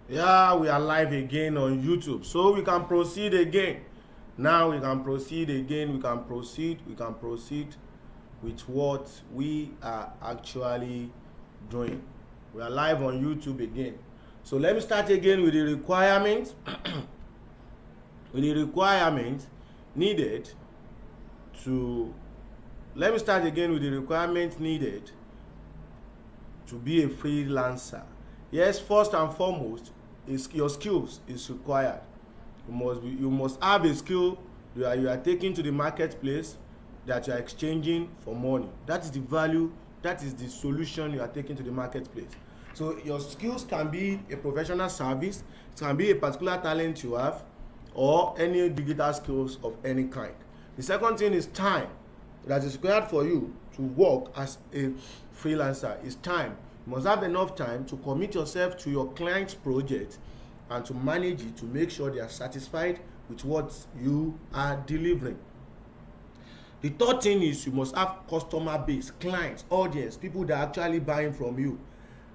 Yeah, we are live again on YouTube. So we can proceed again. Now we can proceed again. We can proceed with what we are actually doing. We are live on YouTube again. So let me start again with the requirement. with the requirement needed to let me start again with the requirement needed to be a freelancer. Yes, first and foremost, is your skills is required. You must have a skill you are taking to the marketplace that you are exchanging for money. That is the value, that is the solution you are taking to the marketplace. So your skills can be a professional service, it can be a particular talent you have, or any digital skills of any kind. The second thing is time that is required for you to work as a freelancer. Is time. You must have enough time to commit yourself to your client's project and to manage it to make sure they are satisfied with what you are delivering. The third thing is you must have customer base, clients, audience, people that are actually buying from you.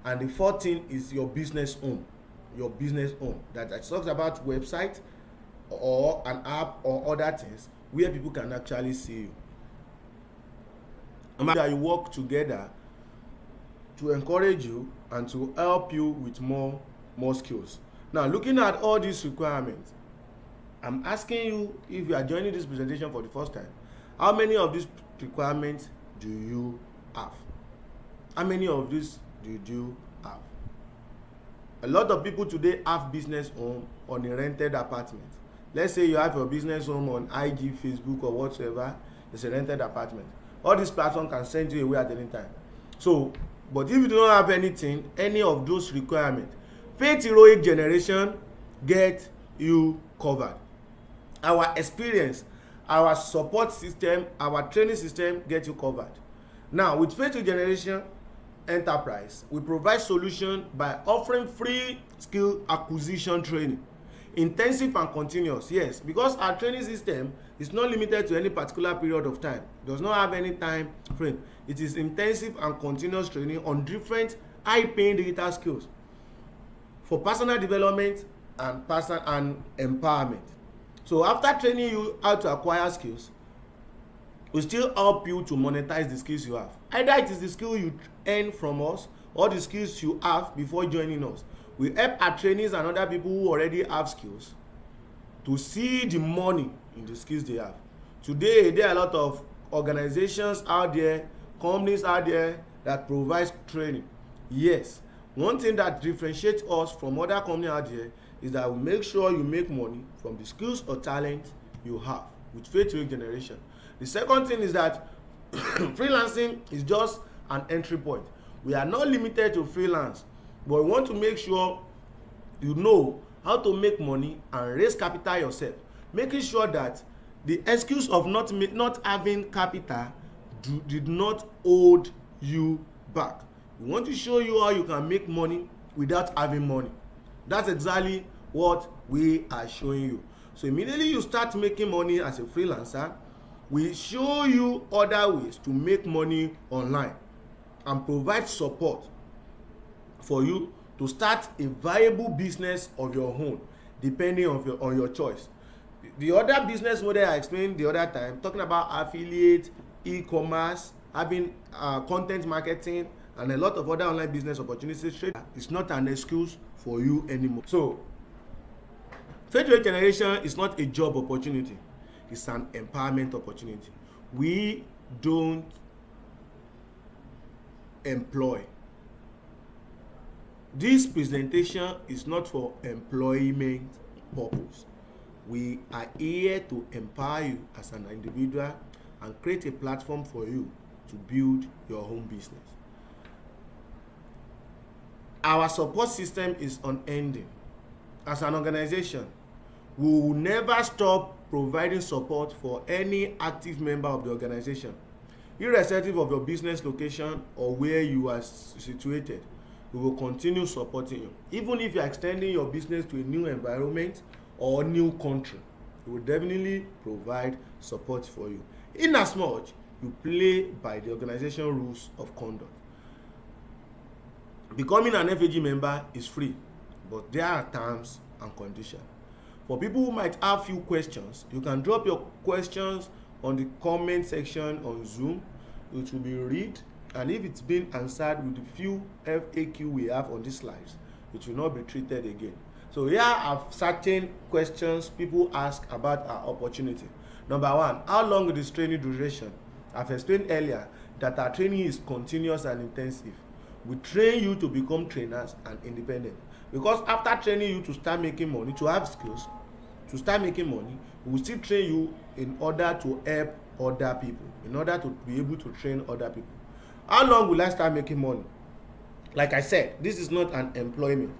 And the fourth thing is your business home. Your business home. That talks about website or an app or other things where people can actually see you. And that you work together to encourage you and to help you with more skills. Now, looking at all these requirements, I'm asking you, if you are joining this presentation for the first time, how many of these requirements do you have? How many of these do you have? A lot of people today have business home on a rented apartment. Let's say you have your business home on IG, Facebook, or whatsoever. It's a rented apartment. All these platforms can send you away at any time. So, but if you do not have anything, any of those requirements, Faith Heroic Generation get you covered. Our experience, our support system, our training system get you covered. Now, with Faith Heroic Generation Enterprise, we provide solution by offering free skill acquisition training, intensive and continuous. Yes, because our training system is not limited to any particular period of time. It does not have any time frame. It is intensive and continuous training on different high-paying digital skills for personal development and empowerment. So after training you how to acquire skills, we still help you to monetize the skills you have. Either it is the skill you earn from us or the skills you have before joining us. We help our trainees and other people who already have skills to see the money in the skills they have. Today, there are a lot of organizations out there, companies out there that provide training. Yes, one thing that differentiates us from other companies out there is that we make sure you make money from the skills or talent you have with Faith Heroic Generation. The second thing is that freelancing is just an entry point. We are not limited to freelance, but we want to make sure you know how to make money and raise capital yourself, making sure that the excuse of not having capital did not hold you back. We want to show you how you can make money without having money. That's exactly what we are showing you. So immediately you start making money as a freelancer, we show you other ways to make money online and provide support for you to start a viable business of your own, depending on your choice. The other business model I explained the other time, talking about affiliate, e-commerce, having content marketing, and a lot of other online business opportunities, is not an excuse for you anymore. So, Faith Heroic Generation is not a job opportunity, it's an empowerment opportunity. We don't employ. This presentation is not for employment purpose. We are here to empower you as an individual and create a platform for you to build your own business. Our support system is unending. As an organization, we will never stop providing support for any active member of the organization, irrespective of your business location or where you are situated. We will continue supporting you. Even if you are extending your business to a new environment or new country, we will definitely provide support for you, in as much you play by the organization rules of conduct. Becoming an FAG member is free. but there are terms and conditions. For people who might have few questions, you can drop your questions on the comment section on Zoom. It will be read, and if it's been answered with the few FAQ we have on these slides, it will not be treated again. So here are certain questions people ask about our opportunity. Number one, how long is this training duration? I've explained earlier that our training is continuous and intensive. We train you to become trainers and independent. Because after training you to start making money, to have skills, to start making money, we will still train you in order to help other people, in order to be able to train other people. How long will I start making money? Like I said, this is not an employment.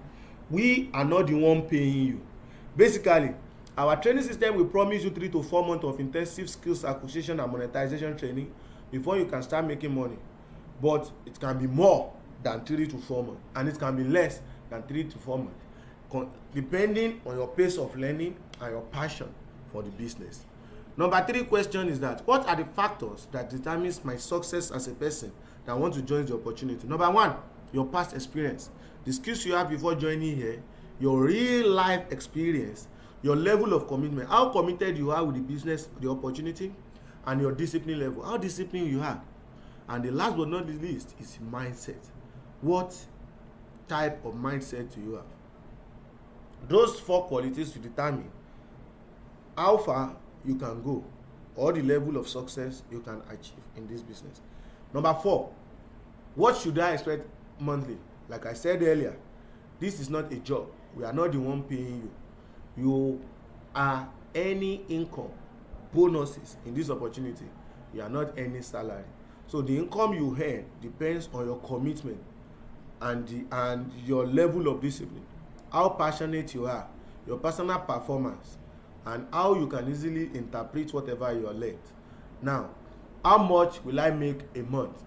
We are not the one paying you. Basically, our training system will promise you 3 to 4 months of intensive skills acquisition and monetization training before you can start making money. But it can be more than 3 to 4 months, and it can be less than 3 to 4 months, depending on your pace of learning and your passion for the business. Number 3 question is that, what are the factors that determines my success as a person that want to join the opportunity? Number 1, your past experience, the skills you have before joining here, your real life experience, your level of commitment, how committed you are with the business, the opportunity, and your discipline level, how disciplined you are. And the last but not the least is mindset. What type of mindset do you have? Those 4 qualities will determine how far you can go or the level of success you can achieve in this business. Number 4, what should I expect monthly? Like I said earlier, this is not a job. We are not the one paying you. You are earning income, bonuses in this opportunity. You are not earning salary. So the income you earn depends on your commitment and your level of discipline, how passionate you are, your personal performance, and how you can easily interpret whatever you are learned. Now, how much will I make a month?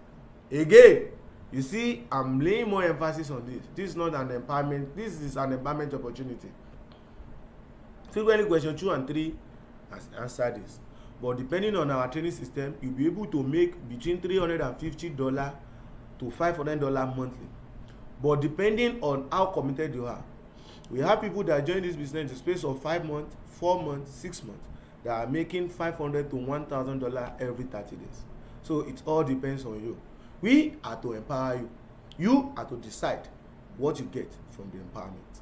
Again, you see, I'm laying more emphasis on this. This is not an empowerment. This is an empowerment opportunity. Frequently, question 2 and 3 has answered this. But depending on our training system, you'll be able to make between $350 to $500 monthly. But depending on how committed you are, we have people that join this business in the space of 5 months, 4 months, 6 months, that are making $500 to $1,000 every 30 days. So it all depends on you. We are to empower you. You are to decide what you get from the empowerment.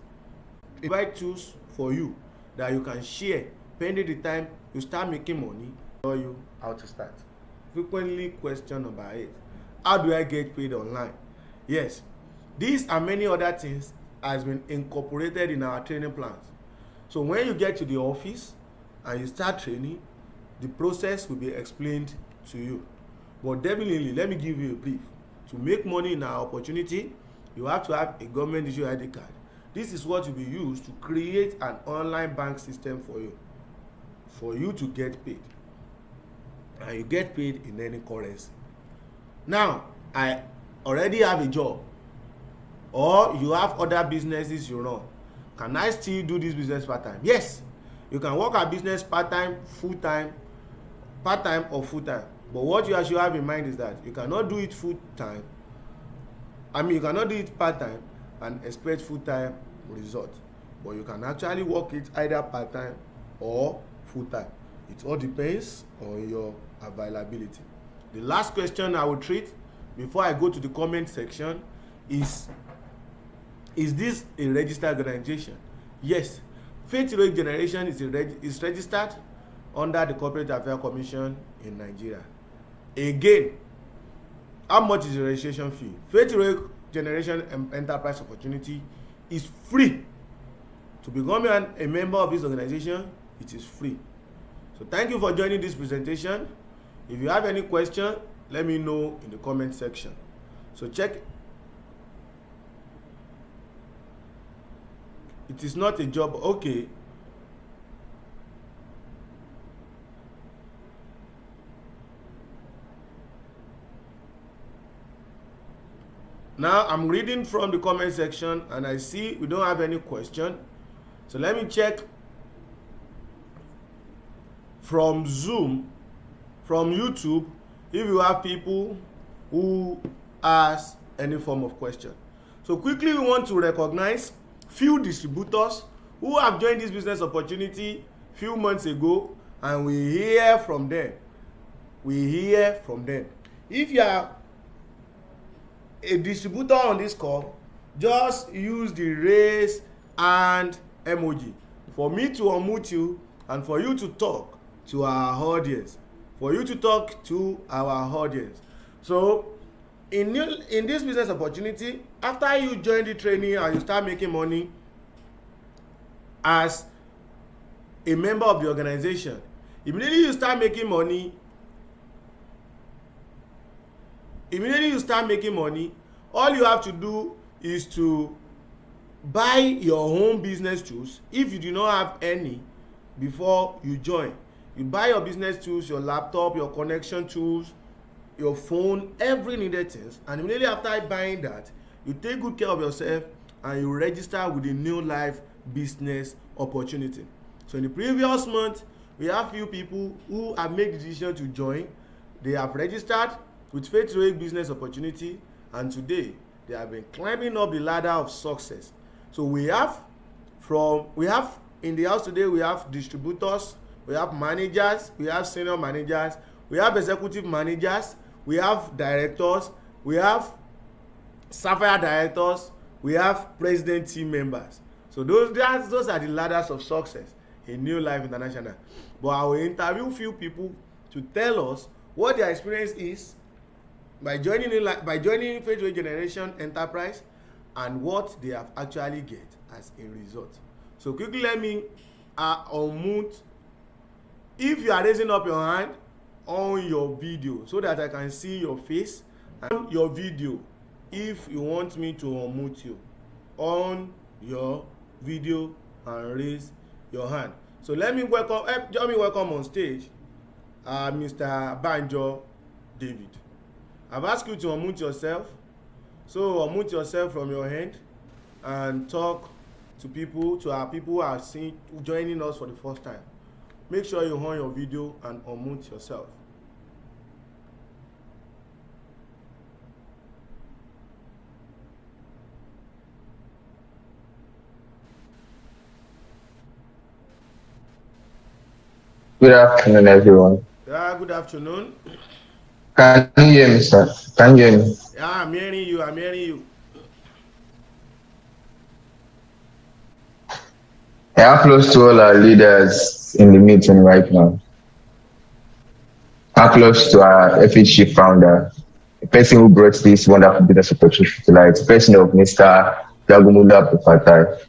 We provide tools for you that you can share pending the time you start making money. Tell you how to start. Frequently question number 8. How do I get paid online? Yes, these and many other things has been incorporated in our training plans. So when you get to the office and you start training, the process will be explained to you. But definitely, let me give you a brief. To make money in our opportunity, you have to have a government issued ID card. This is what will be used to create an online bank system for you to get paid. And you get paid in any currency. Now, I already have a job, or you have other businesses you run. Can I still do this business part-time? Yes, you can work at business part-time, full-time, part-time or full-time. But what you should have in mind is that you cannot do it full-time. You cannot do it part-time and expect full-time result. But you can actually work it either part-time or full-time. It all depends on your availability. The last question I will treat before I go to the comment section is this a registered organization? Yes, Faith Heroic Generation is registered under the Corporate Affairs Commission in Nigeria. Again, how much is the registration fee? Faith Heroic Generation Enterprise Opportunity is free. To become a member of this organization, it is free. So thank you for joining this presentation. If you have any question, let me know in the comment section. So check. It is not a job. Okay. Now I'm reading from the comment section and I see we don't have any question. So let me check from Zoom, from YouTube, if you have people who ask any form of question. So quickly we want to recognize few distributors who have joined this business opportunity few months ago, and we hear from them. If you are a distributor on this call, just use the raise hand emoji for me to unmute you and for you to talk to our audience. So in this business opportunity, after you join the training and you start making money as a member of the organization, immediately you start making money, all you have to do is to buy your own business tools. If you do not have any before you join, you buy your business tools, your laptop, your connection tools, your phone, every needed things, and immediately after buying that, you take good care of yourself and you register with the new life business opportunity. So in the previous month, we have few people who have made the decision to join. They have registered with Faith Rate Business Opportunity, and today they have been climbing up the ladder of success. So we have in the house today, we have distributors, we have managers, we have senior managers, we have executive managers, we have directors, we have sapphire directors, we have president team members. So those are the ladders of success in New Life International. But I will interview few people to tell us what their experience is by joining Faith Rate Generation Enterprise and what they have actually get as a result. So quickly let me unmute. If you are raising up your hand on your video so that I can see your face, and your video, if you want me to unmute you on your video and raise your hand. So let me welcome on stage Mr. Banjo David. I've asked you to unmute yourself. So unmute yourself from your hand and talk to our people who are joining us for the first time. Make sure you on your video and unmute yourself. Good afternoon, everyone. Yeah, good afternoon. Can you hear me, sir? Can you hear me? Yeah, I'm hearing you. Applause to all our leaders in the meeting right now. Applause to our FHG founder, the person who brought this wonderful business opportunity to light, the person of Mr. Jagumula Pupatai.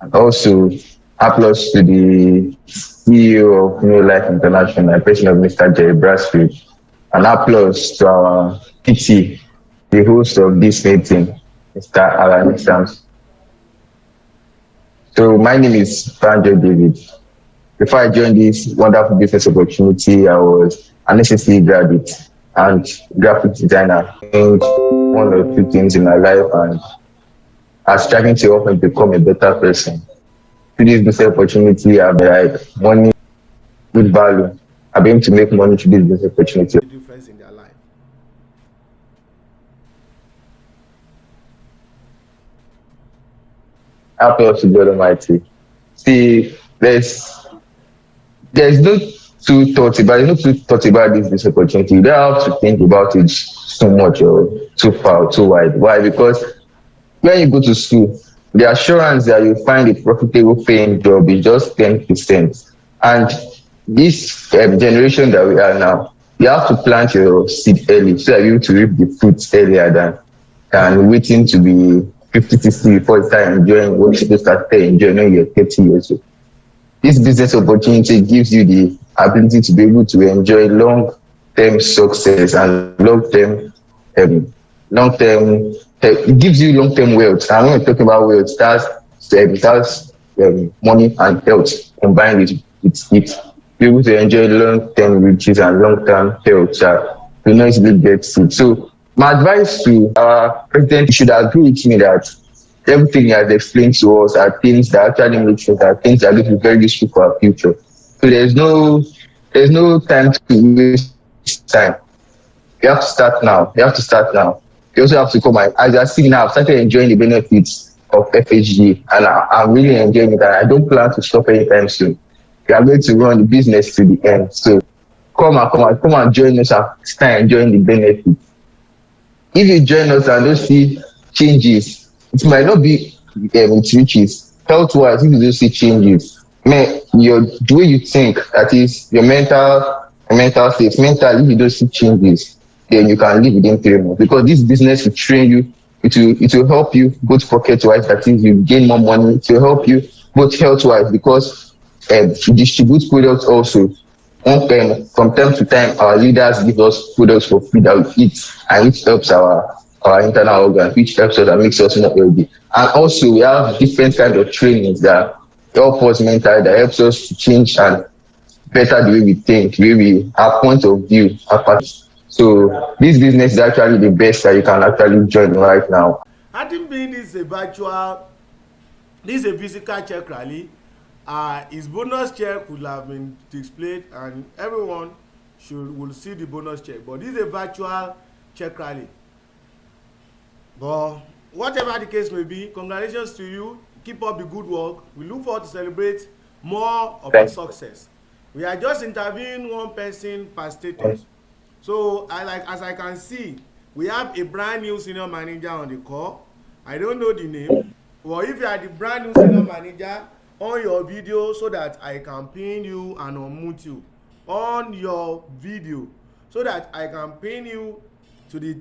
And also, applause to the CEO of New Life International, the person of Mr. Jerry Brasfield. And applause to our PT, the host of this meeting, Mr. Alan Sams. So my name is Banjo David. Before I joined this wonderful business opportunity, I was an SSC graduate and graphic designer. I changed one or two things in my life, and I was trying to help me become a better person. Through this business opportunity, I've like money, good value. I've been able to make money through this business opportunity. Difference in their life. Applause to God Almighty. See, there's no two thoughts about this opportunity. You don't have to think about it so much or too far or too wide. Why? Because when you go to school, the assurance that you find a profitable paying job is just 10%. And this generation that we are now, you have to plant your seed early so that you're able to reap the fruits earlier than waiting to be 50, 60 before you start enjoying what you're supposed to start enjoying when you're 30 years old. This business opportunity gives you the ability to be able to enjoy long-term success and long-term, it gives you long-term wealth. And when we're talking about wealth, that's money and health combined with it. Be able to enjoy long-term riches and long-term health that you know easily get it. So my advice to our president should agree with me that everything he has explained to us are things that actually make sense, are things that are going to be very useful for our future. So there's no time to waste time. You have to start now. You also have to come out. As I see now, I've started enjoying the benefits of FHG, and I'm really enjoying it, and I don't plan to stop anytime soon. We are going to run the business to the end. So come and join us and start enjoying the benefits. If you join us and don't see changes, it might not be with riches. Health wise, if you don't see changes, man, your the way you think, that is your mental state, mentally, if you don't see changes, then you can live within 3 months. Because this business will train you, it will help you both pocket wise, that is you gain more money, it will help you both health wise because you distribute products also. From time to time, our leaders give us products for free that we eat, and which helps our internal organs, which helps us and makes us more healthy. And also, we have different kind of trainings that help us mentally, that helps us to change and better the way we think, the way we our point of view, our so this business is actually the best that you can actually join right now. I think being this is a physical check rally. His bonus check would have been displayed and everyone will see the bonus check. But this is a virtual check rally. But whatever the case may be, congratulations to you. Keep up the good work. We look forward to celebrate more of your success. We are just interviewing one person per status. So as I can see, we have a brand new senior manager on the call. I don't know the name. Well, if you are the brand new senior manager, on your video so that I can pin you and unmute you on your video so that I can pin you to the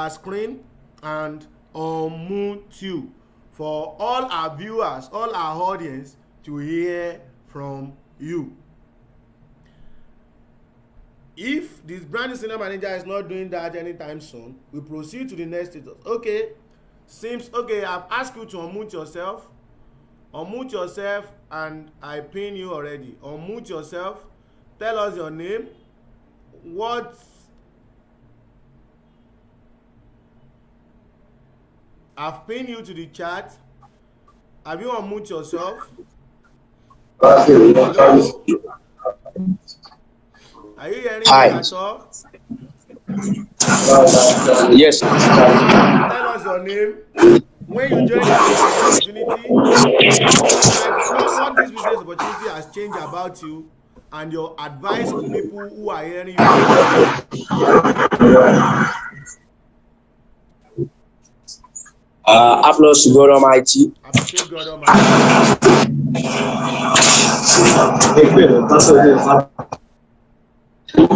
screen and unmute you for all our viewers, all our audience to hear from you. If this brand new senior manager is not doing that anytime soon, we proceed to the next status. Okay, seems okay. I've asked you to unmute yourself. Unmute yourself and I pin you already. Unmute yourself. Tell us your name. What I've pinned you to the chat. Have you unmute yourself? Hello? Are you hearing me at all? Yes. Tell us your name. When you join this business opportunity, what this business opportunity has changed about you and your advice to people who are hearing you. Applause to God Almighty. Appreciate God Almighty.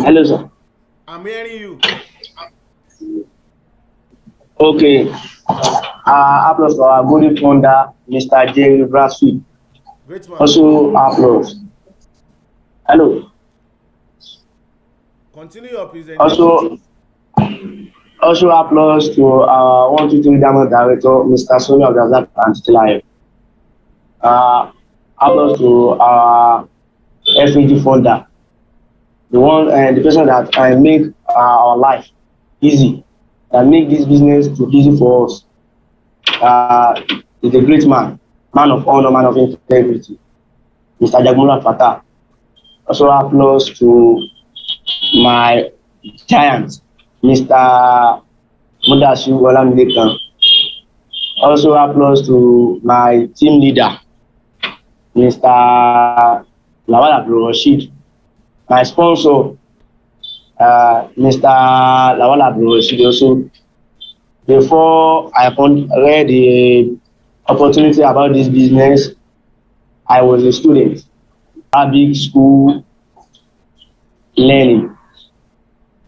Hello, sir. I'm hearing you. Okay. Applause for our golden founder, Mr. Jerry Brasfield. Great man. Also, applause. Hello. Continue your presentation. Also applause to our 123 Diamond Director, Mr. Sonia Abdazak and Stilayev. Applause to our FAG founder, the person that can make our life easy, that make this business too easy for us. Is a great man of honor, man of integrity, Mr. Jagmula Fatah. Also applause to my giant, Mr. Mudashu Olamilekan. Also applause to my team leader, Mr. Lawal Abdul Rashid. My sponsor, Mr. Lawal Abdul Rashid. Also, before I read the opportunity about this business, I was a student, Arabic school learning.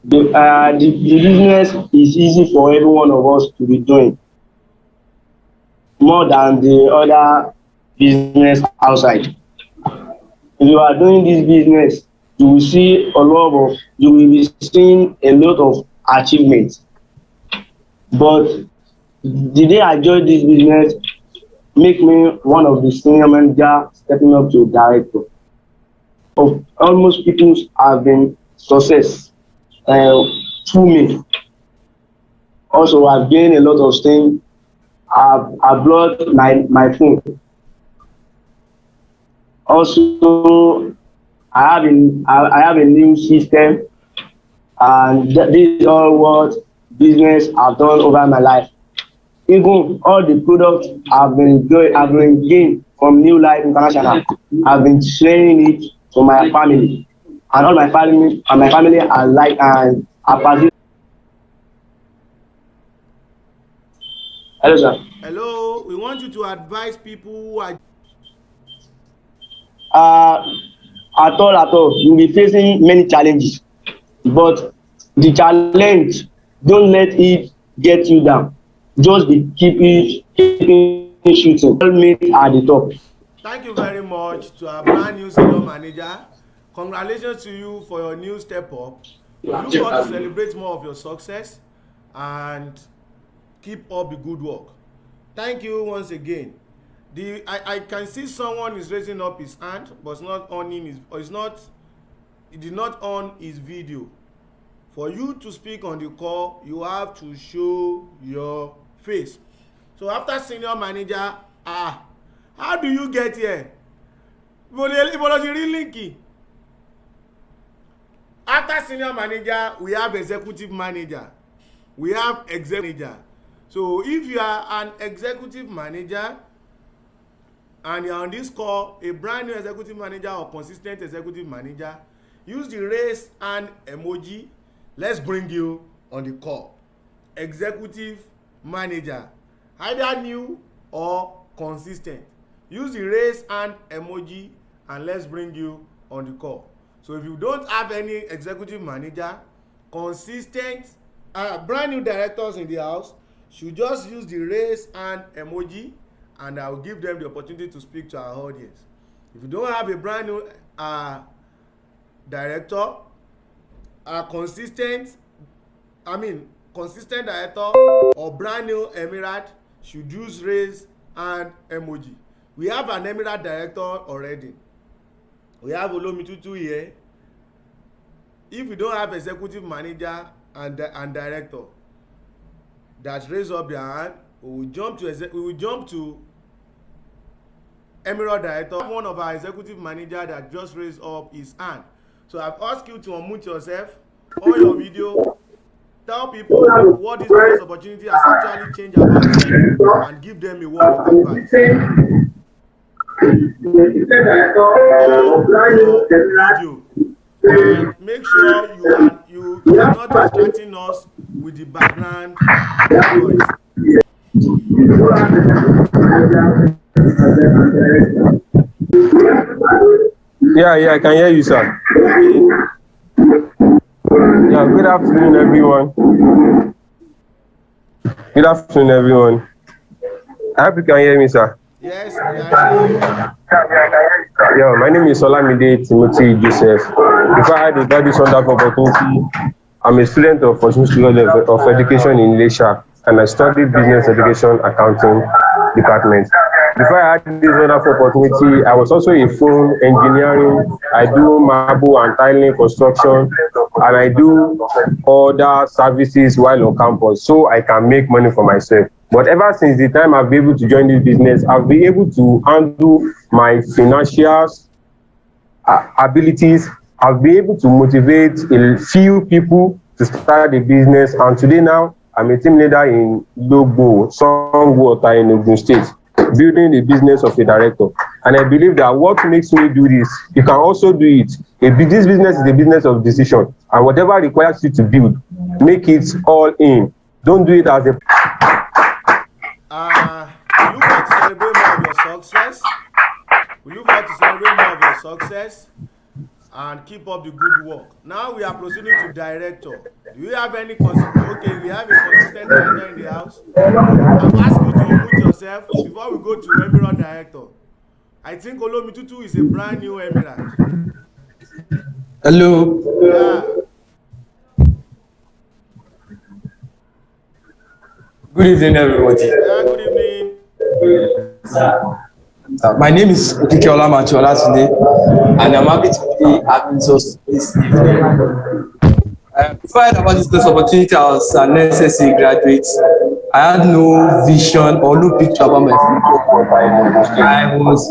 The business is easy for every one of us to be doing, more than the other business outside. If you are doing this business, you will be seeing a lot of achievements. But the day I joined this business, make me one of the senior manager stepping up to director. Of almost people have been success through me. Also, I've gained a lot of things. I've brought my phone. Also, I have a new system, and this is all what business I've done over my life. Even all the products I've been gained from New Life International. I've been sharing it to my family, and all my family are like and are participating. Hello, sir. Hello, we want you to advise people who are. At all, you'll be facing many challenges, but the challenge, don't let it get you down. Just be keeping shooting. All meet at the top. Thank you very much to our brand new senior manager. Congratulations to you for your new step up. We look forward to celebrate more of your success and keep up the good work. Thank you once again. I can see someone is raising up his hand, but it's not on his, or it's not, he did not on his video. For you to speak on the call, you have to show your face. So after senior manager, how do you get here? After senior manager, we have executive manager. We have executive manager. So if you are an executive manager and you're on this call, a brand new executive manager or consistent executive manager, use the raise hand emoji. Let's bring you on the call. Executive manager, either new or consistent. Use the raise hand emoji and let's bring you on the call. So if you don't have any executive manager, consistent, brand new directors in the house should just use the raise hand emoji and I will give them the opportunity to speak to our audience. If you don't have a brand new director, consistent director or brand new emirate should use raise hand emoji. We have an emirate director already. We have Olomitutu here. If you don't have executive manager and director that raise up their hand, we will jump to emirate director. One of our executive manager that just raised up his hand. So I've asked you to unmute yourself on your video. Tell people what this business opportunity has actually changed about them and give them a word of advice. Video. And make sure you are not distracting us with the background noise. Yeah, I can hear you, sir. Yeah, good afternoon, everyone. Good afternoon, everyone. I hope you can hear me, sir. Yes, yeah. Yeah, my name is Olamide Timothy Joseph. Before I had about this wonderful opportunity, I'm a student of Institute of Education in Ilesha, and I studied Business Education Accounting Department. Before I had this wonderful opportunity, I was also a phone engineering. I do marble and tiling construction, and I do other services while on campus, so I can make money for myself. But ever since the time I've been able to join this business, I've been able to handle my financial abilities. I've been able to motivate a few people to start a business, and today now I'm a team leader in Logo, Songwater in Ogun State, building the business of a director. And I believe that what makes me do this, you can also do it. This business is a business of decision, and whatever requires you to build, make it all in. Don't do it as a We look forward to celebrate more of your success. We look forward to celebrate more of your success and keep up the good work. Now we are proceeding to director. Do you have any okay, we have a consistent director in the house. I've asked you to unmute yourself before we go to emirate director. I think Olomitutu is a brand new emirate. Hello. Yeah. Good evening, everybody. Yeah, good evening. My name is Odikeola Machola today, and I'm happy to be having us this evening. Before I heard about this opportunity, I was an SSC graduate. I had no vision or no picture about my future. I was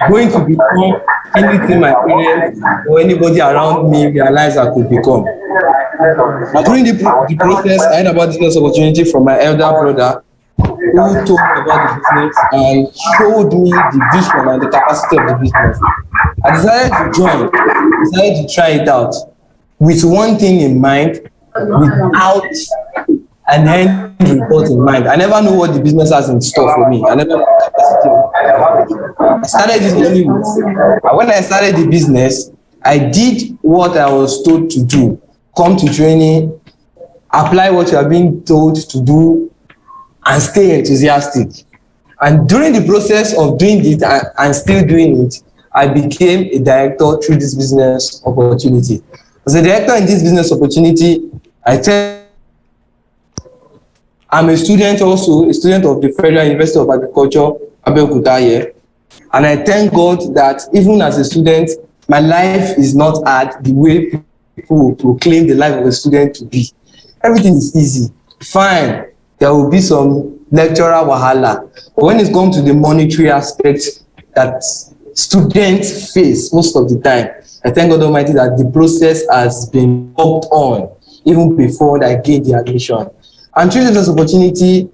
going to become anything my parents or anybody around me realized I could become. But during the process, I heard about this opportunity from my elder brother, who told me about the business and showed me the vision and the capacity of the business. I decided to join, decided to try it out with one thing in mind, without an end report in mind. I never know what the business has in store for me. I never know the capacity. I started this only with, and when I started the business, I did what I was told to do. Come to training, apply what you are being told to do, and stay enthusiastic. And during the process of doing it and still doing it, I became a director through this business opportunity. As a director in this business opportunity, I'm a student also, a student of the Federal University of Agriculture, Abeokuta here. And I thank God that even as a student, my life is not hard the way people will proclaim the life of a student to be. Everything is easy. Fine, there will be some lecturer wahala. But when it comes to the monetary aspect that students face most of the time, I thank God Almighty that the process has been worked on even before I gained the admission. And through this opportunity,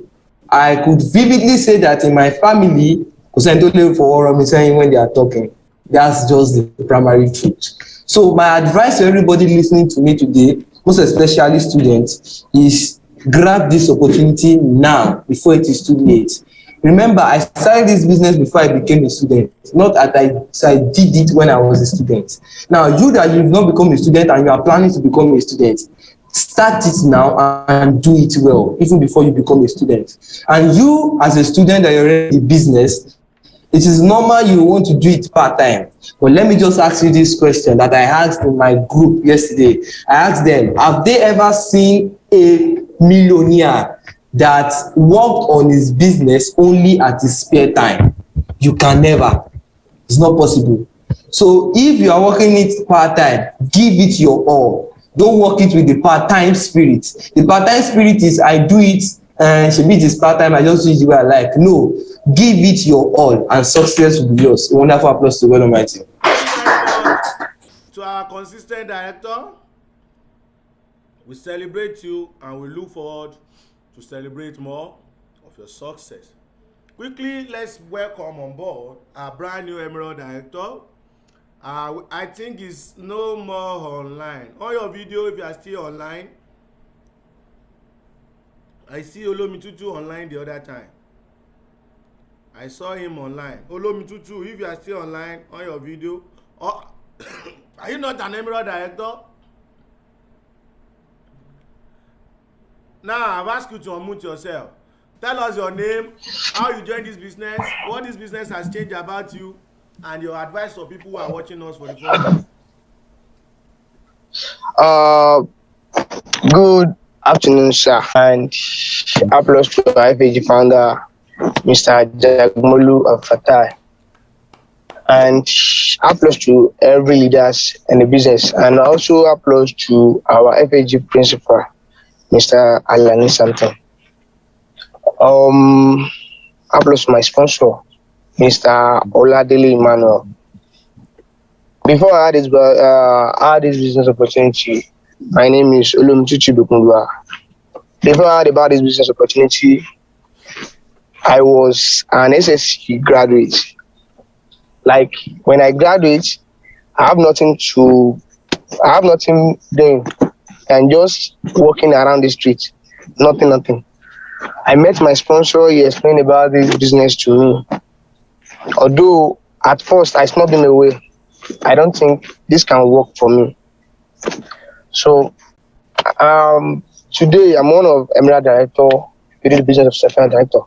I could vividly say that in my family, when they are talking, that's just the primary truth. So my advice to everybody listening to me today, most especially students, is grab this opportunity now before it is too late. Remember, I started this business before I became a student, not that I did it when I was a student. Now, you that you've not become a student and you are planning to become a student, start it now and do it well, even before you become a student. And you, as a student that you're already in business, it is normal you want to do it part-time. But let me just ask you this question that I asked in my group yesterday. I asked them, have they ever seen a millionaire that worked on his business only at his spare time? You can never. It's not possible. So if you are working it part-time, give it your all. Don't work it with the part-time spirit. The part-time spirit is I do it and should be this part-time, I just do it the way I like. No, give it your all and success will be yours. A wonderful applause to God Almighty. To our consistent director, we celebrate you and we look forward to celebrate more of your success. Quickly, let's welcome on board our brand new Emerald director. I think it's no more online. On your video, if you are still online, I see Olomitutu online the other time. I saw him online. Olomitutu, if you are still online on your video, are you not an Emerald director? Now, I've asked you to unmute yourself. Tell us your name, how you joined this business, what this business has changed about you, and your advice for people who are watching us for the first time. Good afternoon, sir, and applause to our FAG founder, Mr. Jagmolu of Fatai, and applause to every leaders in the business, and also applause to our FAG principal, Mr. Alani Samson. Applause to my sponsor, Mr. Oladele Emmanuel. Before I had this business opportunity, my name is Olumtuchi Bukundwa. Before I heard about this business opportunity, I was an SSC graduate. Like when I graduate, I have nothing doing and just walking around the street. Nothing. I met my sponsor, he explained about this business to me. Although at first I snubbed him away, I don't think this can work for me. So today I'm one of Emerald Director, the business of Safari Director.